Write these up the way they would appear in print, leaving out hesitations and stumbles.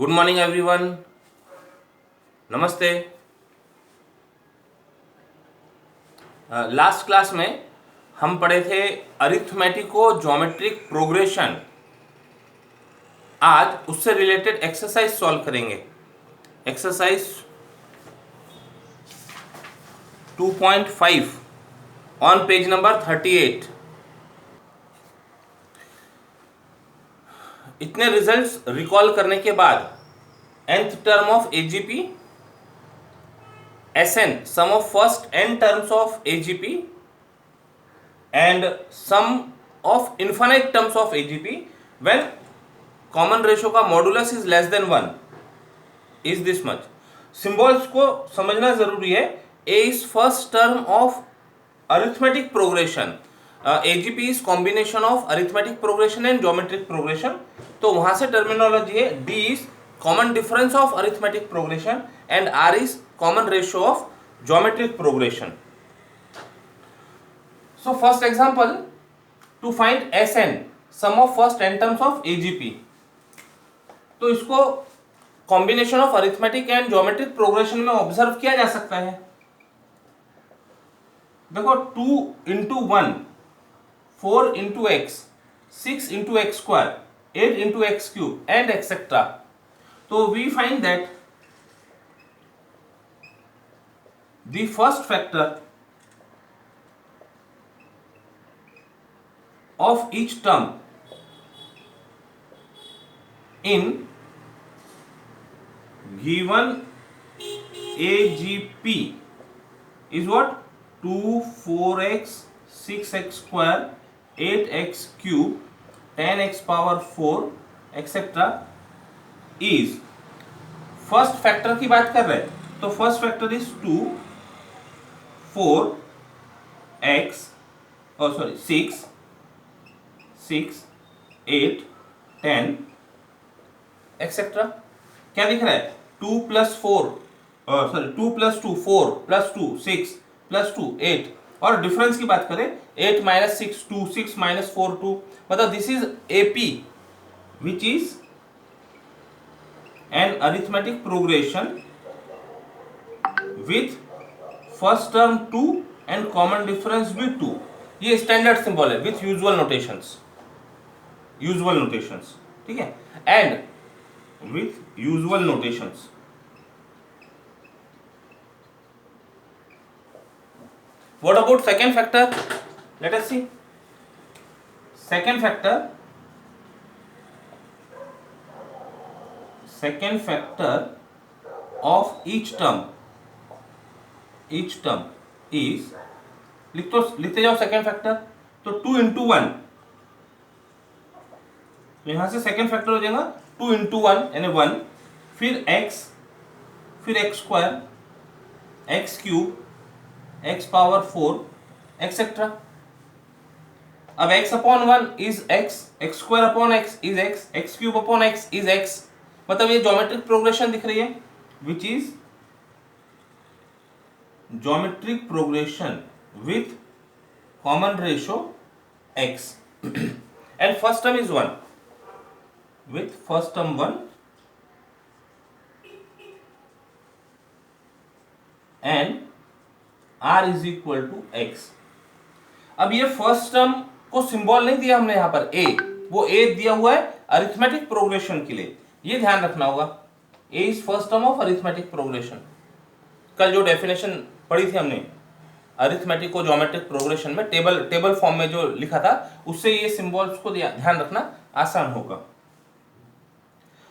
Good morning everyone, नमस्ते। Last class में हम पढ़े थे अरिथमेटिको ज्योमेट्रिक प्रोग्रेशन। आज उससे रिलेटेड एक्सरसाइज सॉल्व करेंगे। Exercise 2.5 on page number 38। इतने रिजल्ट्स रिकॉल करने के बाद nth term of AGP, Sn sum of first n terms of AGP and sum of infinite terms of AGP when common ratio का modulus is less than 1 is this much। Symbols को समझना जरूरी है। A is first term of arithmetic progression, AGP is combination of arithmetic progression and geometric progression। तो वहां से terminology है D is common difference of arithmetic progression and R is common ratio of geometric progression। So first example, to find Sn sum of first n terms of AGP। तो इसको combination of arithmetic and geometric progression में observe किया जा सकता है। देखो 2 into 1, 4 into x, 6 into x square, 8 into x cube and et cetera. तो we find that the first factor of each term in given AGP is what? 2, 4x, 6x square, 8x cube, 10x power 4 etc. is first factor की बात कर रहे हैं। तो first factor is 2, 4x, और sorry 6, 8, 10 etcetera. क्या दिख रहा है? 2 plus 4, sorry 2 plus 2 4 plus 2 6 plus 2 8। और डिफरेंस की बात करें 8 माइनस 6 2, 6 माइनस 4 2। मतलब this is AP which is an arithmetic progression with first term 2 and common difference भी 2। ये स्टैंडर्ड सिंबल है विथ यूजुअल नोटेशंस, ठीक है, and with usual notations. What about second factor? Let us see. Second factor of each term is, लिखते जाओ second factor. तो 2 into 1, तो यहां से सेकेंड फैक्टर हो जाएगा 2 इंटू 1 यानी 1, फिर x, फिर x square, x cube, x power 4 etcetera. अब x upon 1 is x, x square upon x is x, x cube upon x is x। मतलब ये ज्योमेट्रिक प्रोग्रेशन दिख रही है which is geometric progression with common ratio x and first term is 1 with first term 1 and r is equal to x। अब ये first term को symbol नहीं दिया हमने यहां पर a, वो a दिया हुआ है अरिथमेटिक प्रोग्रेशन के लिए। ये ध्यान रखना होगा, a is first term of arithmetic progression. कल जो डेफिनेशन पढ़ी थी हमने अरिथमेटिक को ज्योमेट्रिक प्रोग्रेशन में, टेबल फॉर्म में जो लिखा था, उससे ये सिंबल्स को ध्यान रखना आसान होगा।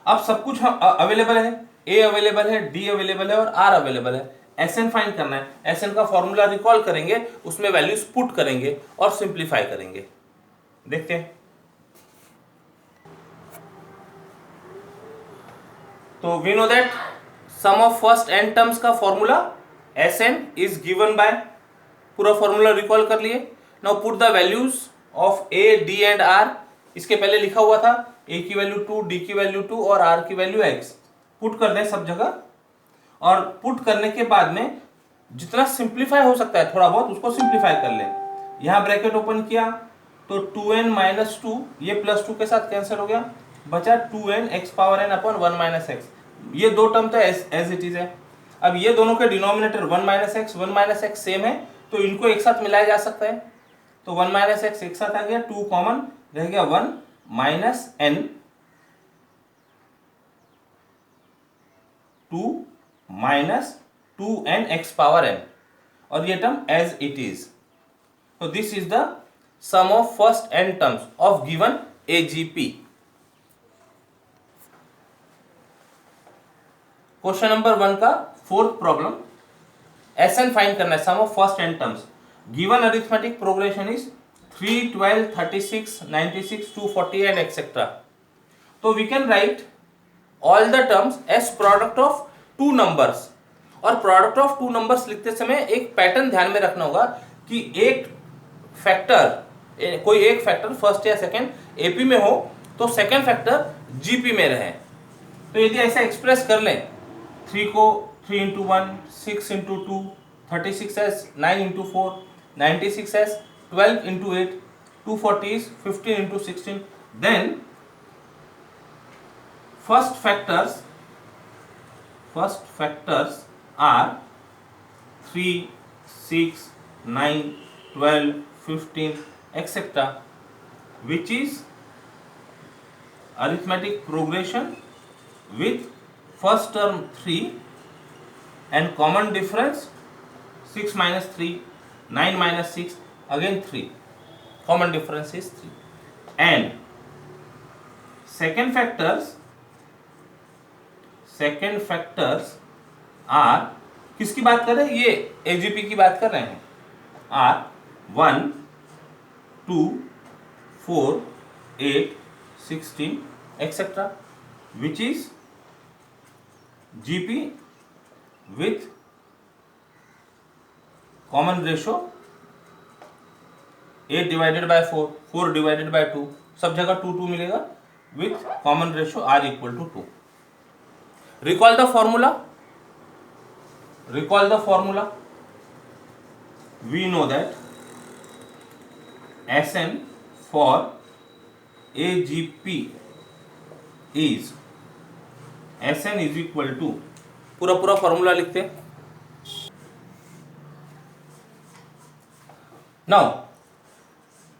अब सब कुछ अवेलेबल है, A अवेलेबल है, D अवेलेबल है और R अवेलेबल है। Sn फाइंड करना है। Sn का फॉर्मूला रिकॉल करेंगे, उसमें वैल्यूज पुट करेंगे और सिंप्लीफाई करेंगे। देखते हैं। तो we know that sum of first n terms का formula Sn is given by, पूरा फॉर्मूला रिकॉल कर लिए। Now put the values of A, D and R। इसके पहले लिखा हुआ था A की वैल्यू 2, D की वैल्यू 2 और R की वैल्यू x। पुट कर दें सब जगह, और पुट करने के बाद में जितना सिंप्लीफाई हो सकता है थोड़ा बहुत उसको सिंप्लीफाई कर लें। यहां ब्रैकेट ओपन किया तो 2n माइनस 2, ये प्लस 2 के साथ कैंसिल हो गया, बचा 2n x power n upon 1 minus x. ये दो टर्म तो एज इट इज है। अब ये दोनों के डिनोमिनेटर 1 माइनस एक्स सेम है, तो इनको एक साथ मिलाया जा सकता है। तो 1 माइनस एक्स एक साथ आ गया, 2 कॉमन रह गया, 1 minus n, 2 minus 2n x power n, और ये टर्म एज इट इज। तो this is the sum of first n terms of given AGP। Question number 1 का फोर्थ प्रॉब्लम, Sn फाइंड करना है, sum of first n terms. Given arithmetic progression is 3, 12, 36, 96, 240 and et cetera. तो we can write all the terms as product of two numbers. और product of two numbers लिखते समय एक pattern ध्यान में रखना होगा कि एक फैक्टर, कोई एक फैक्टर फर्स्ट या सेकंड एपी में हो तो सेकंड फैक्टर जीपी में रहे। तो यदि ऐसा एक्सप्रेस कर लें, 3 को 3 into 1, 6 into 2, 36 as 9 into 4, 96 as 12 into 8, 240 is 15 into 16, then first factors are 3, 6, 9, 12, 15 etc., which is arithmetic progression with first term 3 and common difference 6 minus 3, 9 minus 6, again 3, common difference is 3, and second factors are, किसकी बात कर रहे हैं, ये AGP की बात कर रहे हैं, are 1, 2, 4, 8, 16 etc., which is GP with common ratio 8 divided by 4, 4 divided by 2, सब जगह 2 2 मिलेगा, with common ratio r equal to 2. Recall the formula. We know that Sn for AGP is Sn is equal to, पूरा formula लिखते हैं। Now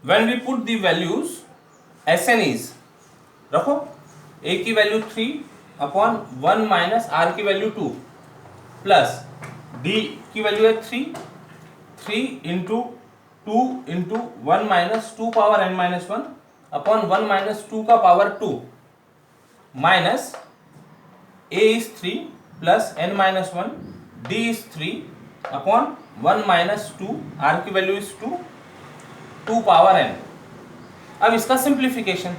when we put the values, Sn is, रखो a की value 3 upon 1 minus r की value 2 plus d की value है 3 into 2 into 1 minus 2 power n minus 1 upon 1 minus 2 का power 2 minus a is 3 plus n minus 1, d is 3 upon 1 minus 2, r की value is 2 power n। अब इसका simplification,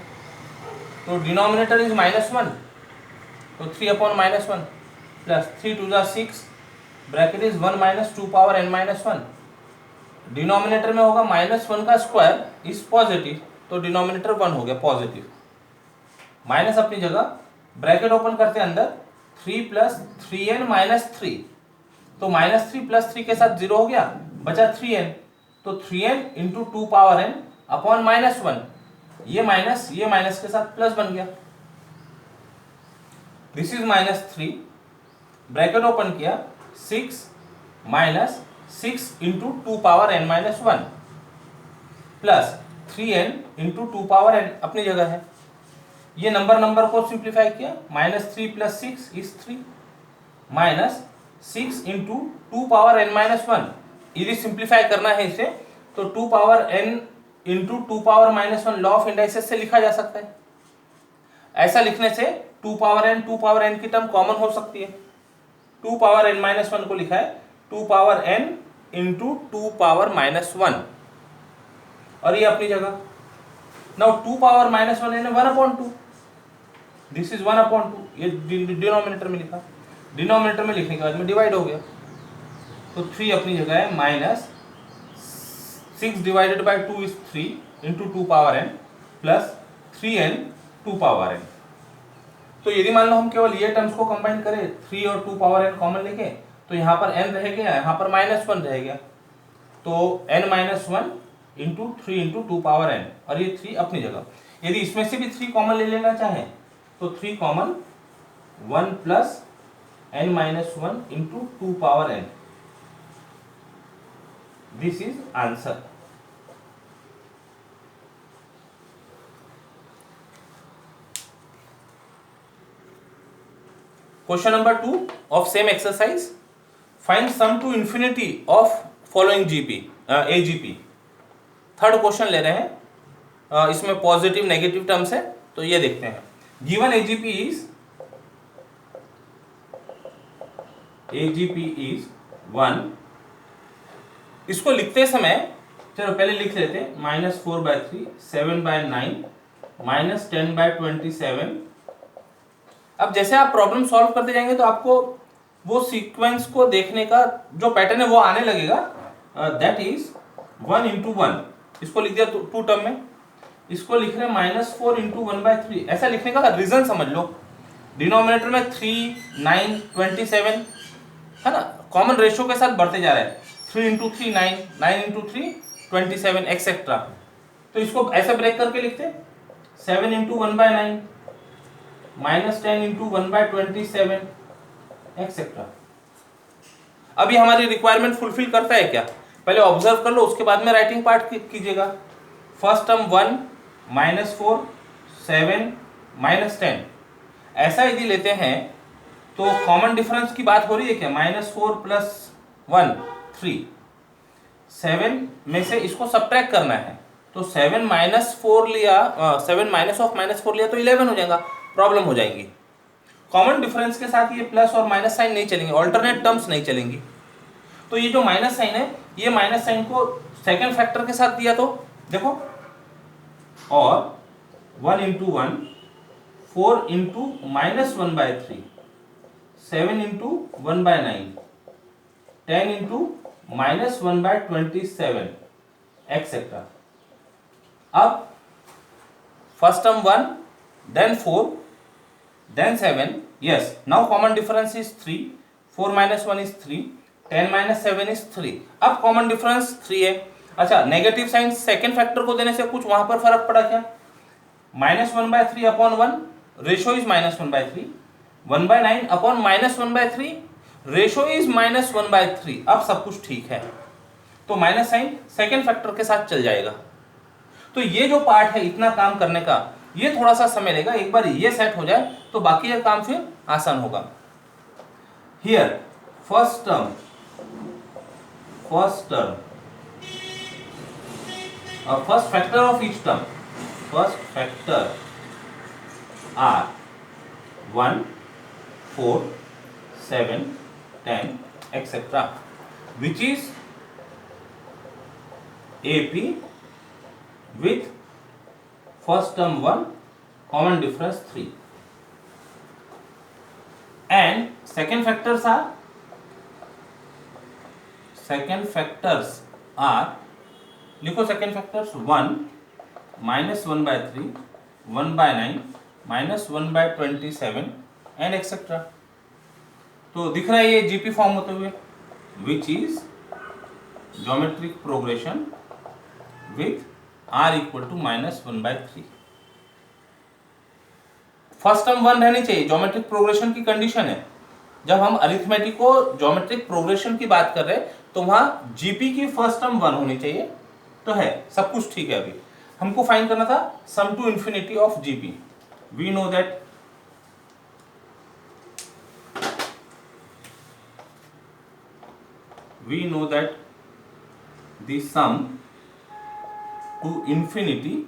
तो denominator is -1, तो 3 upon -1 plus 3 2 जा 6, bracket is 1 minus 2 power n minus 1। Denominator में होगा -1 का स्क्वायर इज पॉजिटिव, तो डिनोमिनेटर 1 हो गया पॉजिटिव, माइनस अपनी जगह, ब्रैकेट ओपन करते अंदर 3 प्लस 3n माइनस 3, तो -3 प्लस 3 के साथ 0 हो गया, बचा 3n, तो 3n into 2 power n upon -1, ये माइनस के साथ प्लस बन गया, दिस इज -3, ब्रैकेट ओपन किया, 6 minus 6 into 2 power n minus 1 plus 3n into 2 power n अपनी जगह है। ये नंबर को सिंप्लीफाई किया, -3 plus 6 is 3 minus 6 into 2 power n minus 1। यदि सिंप्लीफाई करना है इसे तो 2 power n into 2 power -1 law of indices से लिखा जा सकता है। ऐसा लिखने से 2 पावर n की टर्म कॉमन हो सकती है। 2 पावर n माइनस 1 को लिखा है 2 पावर n इंटू 2 पावर -1, और ये अपनी जगह। नाउ 2 पावर -1 है 1/2, दिस इज 1/2, ये डिनोमिनेटर में लिखा, डिनोमिनेटर में लिखने के बाद में डिवाइड हो गया, तो 3 अपनी जगह है, minus 6 divided by 2 is 3 into 2 power n plus 3n 2 power n। तो यदि मान लो हम केवल ये टर्म्स को कंबाइन करें, 3 और 2 पावर n कॉमन लेके, तो यहाँ पर n रह गया, यहाँ पर -1 रह गया, तो n minus 1 into 3 into 2 power n, और ये 3 अपनी जगह। यदि इसमें से भी 3 कॉमन ले लेना चाहें तो 3 common, 1 plus n minus 1 into 2 power n, this is answer. Question number 2 of same exercise, find sum to infinity of following GP AGP. Third question ले रहे हैं, इसमें पॉजिटिव नेगेटिव टर्म्स है, तो ये देखते हैं। Given AGP is 1। इसको लिखते समय चलो पहले लिख लेते हैं, -4/3, 7/9, -10/27। अब जैसे आप प्रॉब्लम सॉल्व करते जाएंगे तो आपको वो सीक्वेंस को देखने का जो पैटर्न है वो आने लगेगा। दैट इज 1 into 1, इसको लिख दिया 2 टर्म में, इसको लिख रहे हैं -4 into 1/3। ऐसा लिखने का रीजन समझ लो, डिनोमिनेटर में 3, 9, 27 है ना, कॉमन रेशियो के साथ बढ़ते जा रहा है। 3 into 3 9, 9 into 3 27 एक्सेट्रा। तो इसको ऐसे ब्रेक करके लिखते 7 into 1/9, -10 into 1/27 एक्सेट्रा। अभी हमारी रिक्वायरमेंट फुलफिल करता है क्या, पहले ऑब्जर्व कर लो, उसके बाद में राइटिंग पार्ट कीजिएगा। फर्स्ट टर्म 1, -4, 7, -10, ऐसा यदि लेते हैं तो कॉमन डिफरेंस की बात हो रही है क्या, -4 + 1 3, 7 में से इसको सब्ट्रैक्ट करना है, तो 7 -4 लिया, 7 -4 लिया तो 11 हो जाएगा, प्रॉब्लम हो जाएगी। कॉमन डिफरेंस के साथ ये प्लस और माइनस साइन नहीं चलेंगे, ऑल्टरनेट टर्म्स नहीं चलेंगी। तो ये जो माइनस साइन है, ये माइनस साइन को सेकंड फैक्टर के साथ दिया तो देखो, और 1 into 1, 4 into -1/3, 7 into 1/9, 10 into -1/27 etcetera. अब first term 1, then 4, then 7, yes, now common difference is 3, 4 - 1 is 3, 10 - 7 is 3, अब common difference 3 है। अच्छा, नेगेटिव साइन सेकेंड फैक्टर को देने से कुछ वहां पर फर्क पड़ा क्या, -1/3 upon 1, ratio is -1/3, 1/9 upon -1/3, ratio is -1/3, अब सब कुछ ठीक है, तो माइनस साइन सेकेंड फैक्टर के साथ चल जाएगा। तो ये जो पार्ट है इतना काम करने का, ये थोड़ा सा समय लेगा, एक बार ये सेट हो जाए तो बाकी का काम फिर आसान होगा। Here first term first factor of each term, first factor are 1, 4, 7, 10 etcetera, which is AP with first term 1, common difference 3, and second factors are लिखो second factors 1, -1/3, 1/9, -1/27 and etc. तो दिख रहा है ये जीपी फॉर्म होते हुए, which is geometric progression with r equal to -1/3। First term 1 रहनी चाहिए, ज्योमेट्रिक प्रोग्रेशन की कंडीशन है। जब हम अरिथमेटिक को ज्योमेट्रिक प्रोग्रेशन की बात कर रहे हैं तो वहां जीपी की फर्स्ट टर्म 1 होनी चाहिए, तो है, सब कुछ ठीक है। अभी हमको फाइंड करना था sum to infinity of GP. We know that the sum to infinity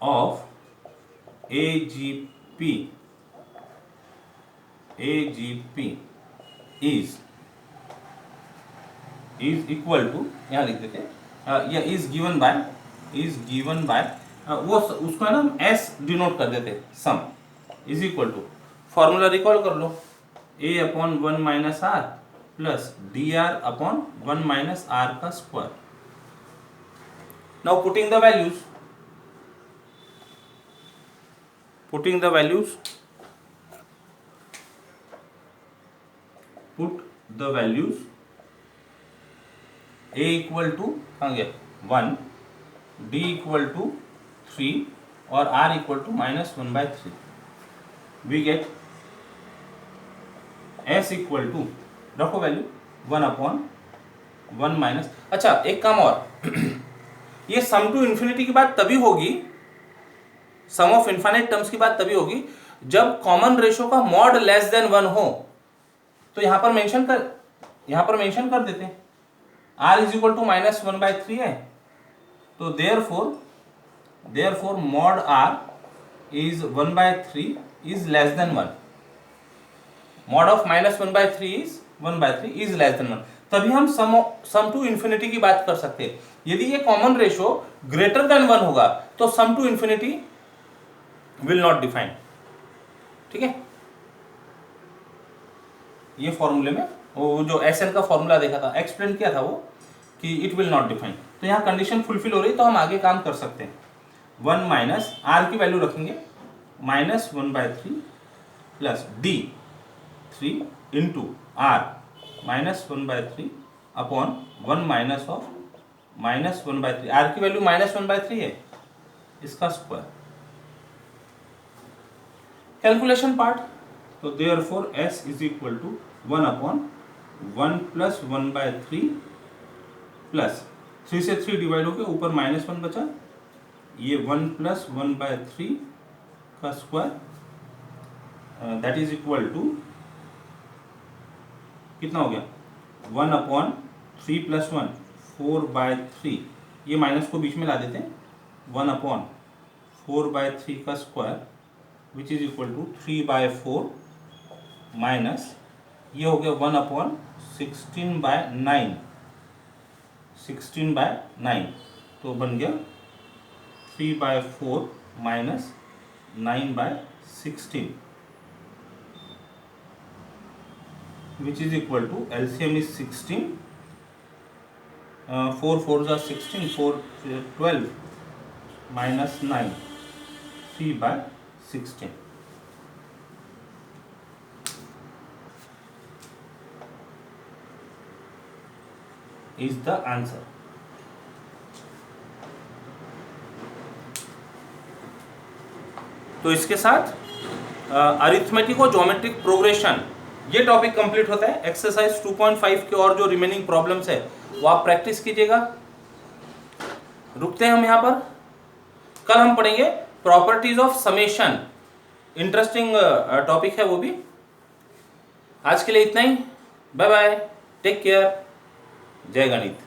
of AGP is equal to, यहाँ लिख देते हैं, या is given by वो उसको है ना हम S डिनोट कर देते, sum is equal to, formula recall कर लो, A upon 1 - r plus dr upon 1 - r का square. Now putting the values, put the values, a equal to कहाँ गया 1, d इक्वल टू 3 और r equal to -1/3, we get s equal to, रखो value 1/1 minus. अच्छा एक काम और ये सम टू इन्फिनिटी की बात तभी होगी, सम ऑफ इनफाइनाइट टर्म्स की बात तभी होगी जब कॉमन रेशो का मॉड लेस देन 1 हो। तो यहां पर मेंशन कर देते हैं r इज इक्वल टू -1/3 है, तो therefore mod r is 1/3 is less than 1, mod of -1/3 is 1/3 is less than 1, तभी हम सम टू इन्फिनिटी की बात कर सकते हैं। यदि ये कॉमन रेशो ग्रेटर देन 1 होगा तो sum to infinity will not define. ठीक है, ये फॉर्मूले में वो जो SN का फॉर्मूला देखा था, एक्सप्लेन किया था वो कि इट विल नॉट डिफाइन। तो यहाँ कंडीशन फुलफिल हो रही, तो हम आगे काम कर सकते हैं। 1 माइनस r की वैल्यू रखेंगे -1/3 plus d 3 into r -1/3 upon 1 minus of -1/3, r की वैल्यू -1/3 है, इसका स्क्वायर। कैलकुलेशन पार्ट, तो therefore s is equal to 1/1 plus 1/3 plus 3 से 3 डिवाइड हो गया, ऊपर -1 बचा, ये 1 प्लस 1/3 का square, that is equal to कितना हो गया 1/3 प्लस 1 4/3, ये माइनस को बीच में ला देते हैं, 1/4/3 का square which is equal to 3/4 minus ये हो गया 1/16/9, 16/9, तो बन गया 3/4 minus 9/16 which is equal to LCM is 16, 4 4s are 16, 4 12 minus 9, 3/16 is the answer. तो इसके साथ अरिथमेटिक और ज्योमेट्रिक प्रोग्रेशन ये टॉपिक कंप्लीट होता है। एक्सरसाइज 2.5 के और जो रिमेनिंग प्रॉब्लम्स है वो आप प्रैक्टिस कीजिएगा। रुकते हैं हम यहाँ पर, कल हम पढ़ेंगे properties of summation, interesting topic है वो भी। आज के लिए इतना ही, बाय बाय, टेक केयर, जय गणित।